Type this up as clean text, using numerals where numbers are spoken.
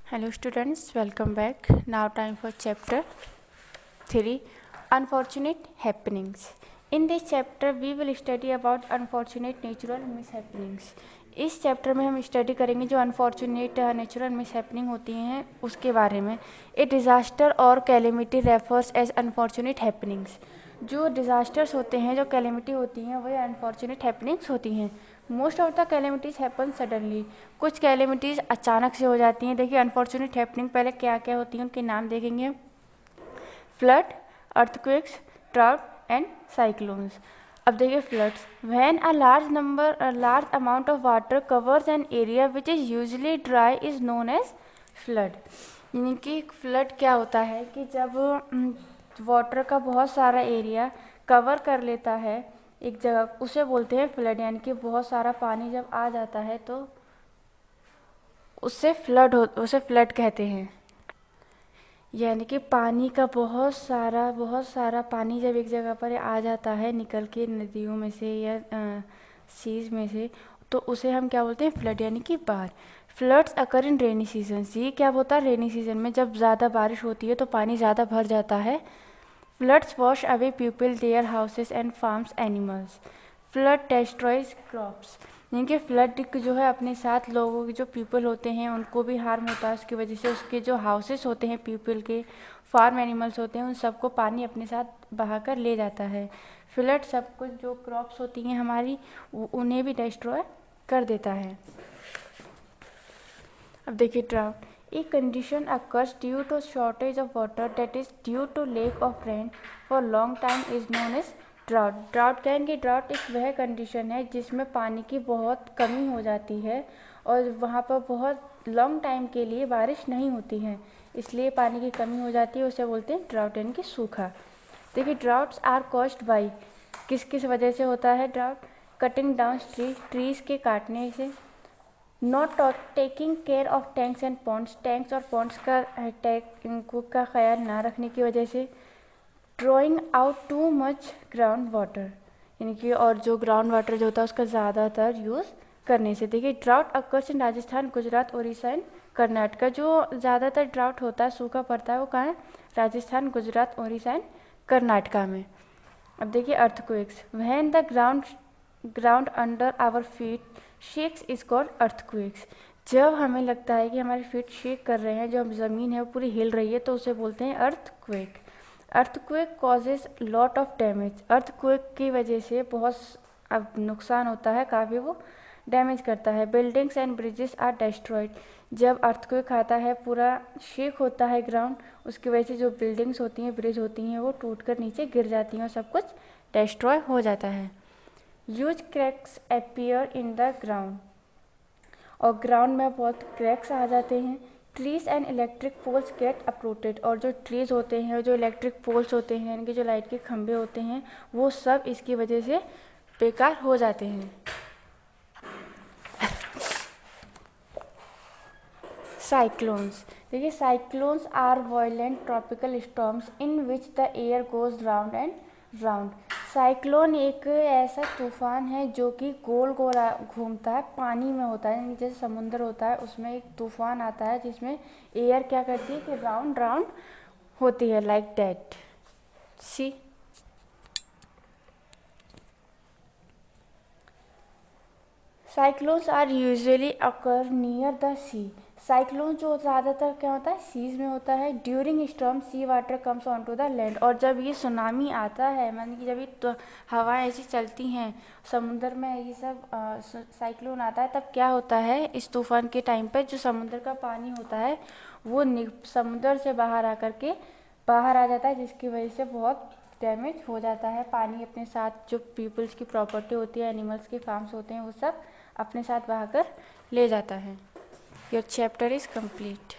Hello students, welcome back. Now time for chapter 3, Unfortunate Happenings. In this chapter we will study about unfortunate natural mishappenings. इस chapter में हम study करेंगे जो unfortunate natural mishappening होती हैं उसके बारे में. ए डिज़ास्टर और calamity refers as unfortunate happenings. जो डिज़ास्टर्स होते हैं, जो कैलेमिटी होती हैं, वह अनफॉर्चुनेट हैपनिंग्स होती हैं. Most of the calamities happen suddenly. कुछ कैलेमिटीज़ अचानक से हो जाती हैं. देखिए अनफॉर्चुनेट हैपनिंग पहले क्या क्या होती हैं उनके नाम देखेंगे. Flood, earthquakes, drought and cyclones. अब देखिए floods. When a large amount of water covers an area which is usually dry is known as flood. यानी कि फ्लड क्या होता है कि जब वाटर का बहुत सारा एरिया कवर कर लेता है एक जगह, उसे बोलते हैं फ्लड. यानी कि बहुत सारा पानी जब आ जाता है तो उसे फ्लड कहते हैं. यानी कि पानी का बहुत सारा पानी जब एक जगह पर आ जाता है निकल के नदियों में से या सीज में से, तो उसे हम क्या बोलते हैं, फ्लड. यानी कि बाढ़. फ्लड्स अकर इन रेनी सीजन. ये क्या होता है, रेनी सीजन में जब ज़्यादा बारिश होती है तो पानी ज़्यादा भर जाता है. Floods wash away people, their houses and farms, animals. Flood destroys crops. यानी कि फ्लड जो है अपने साथ लोगों के जो पीपल होते हैं उनको भी हार्म होता है. उसकी वजह से उसके जो हाउसेस होते हैं पीपल के, फार्म एनिमल्स होते हैं, उन सबको पानी अपने साथ बहा कर ले जाता है. फ्लड सब कुछ जो क्रॉप्स होती हैं हमारी उन्हें भी डिस्ट्रॉय कर देता है. अब देखिए drought. A condition occurs due to shortage of water that is due to lack of rain for long time is known as drought. Drought कहेंगे, ड्राउट एक वह कंडीशन है जिसमें पानी की बहुत कमी हो जाती है और वहाँ पर बहुत लॉन्ग टाइम के लिए बारिश नहीं होती है, इसलिए पानी की कमी हो जाती है. उसे बोलते हैं ड्राउट यानी कि सूखा. देखिए ड्राउट्स आर कॉज्ड बाई. किस किस वजह से होता है ड्राउट. कटिंग डाउन ट्रीज के काटने से. Not taking care of tanks and ponds. Tanks और पॉन्ड्स का ख्याल ना रखने की वजह से. Drawing out too much ground water. यानी कि और जो ग्राउंड वाटर जो होता है उसका ज़्यादातर यूज़ करने से. देखिए drought occurs in Rajasthan, Gujarat, Orissa and Karnataka. जो ज़्यादातर ड्राउट होता है, सूखा पड़ता है, वो कहाँ है, राजस्थान, गुजरात, उड़ीसा एंड कर्नाटका में. अब देखिए earthquakes. When the ground under our feet shakes is called earthquakes. जब हमें लगता है कि हमारे फीट शेक कर रहे हैं, जो ज़मीन है वो पूरी हिल रही है, तो उसे बोलते हैं earthquake. Earthquake causes lot of damage. Earthquake की वजह से बहुत अब नुकसान होता है, काफ़ी वो डैमेज करता है. Buildings and bridges are destroyed. जब अर्थक्वेक आता है पूरा शेक होता है ग्राउंड, उसकी वजह से जो बिल्डिंग्स होती हैं, ब्रिज होती हैं, वो टूटकर नीचे गिर जाती हैं और सब कुछ डिस्ट्रॉय हो जाता है. Huge cracks appear in the ground. और ग्राउंड में बहुत क्रैक्स आ जाते हैं. Trees and electric poles get uprooted. और जो ट्रीज होते हैं, जो इलेक्ट्रिक पोल्स होते हैं, इनके जो लाइट के खंभे होते हैं, वो सब इसकी वजह से बेकार हो जाते हैं. साइक्लोन्स. देखिए cyclones are violent tropical storms in which the air goes round and round. Cyclone एक ऐसा तूफान है जो कि गोल गोल घूमता है, पानी में होता है. जैसे समुद्र होता है उसमें एक तूफान आता है जिसमें एयर क्या करती है कि राउंड राउंड होती है, like that. See. Cyclones are usually occur near the sea. Cyclone जो ज़्यादातर क्या होता है, सीज में होता है. During storm sea water comes on to the land. और जब ये सुनामी आता है, मानी कि जब ये तो हवाएं ऐसी चलती हैं समुद्र में, ये सब साइक्लोन आता है, तब क्या होता है इस तूफान के टाइम पर जो समुद्र का पानी होता है वो समुद्र से बाहर आकर के बाहर आ जाता है, जिसकी वजह से बहुत डैमेज हो जाता है. पानी अपने साथ जो पीपल्स की प्रॉपर्टी होती है, एनिमल्स के फार्म्स होते हैं, वो सब अपने साथ बहाकर ले जाता है. Your chapter is complete.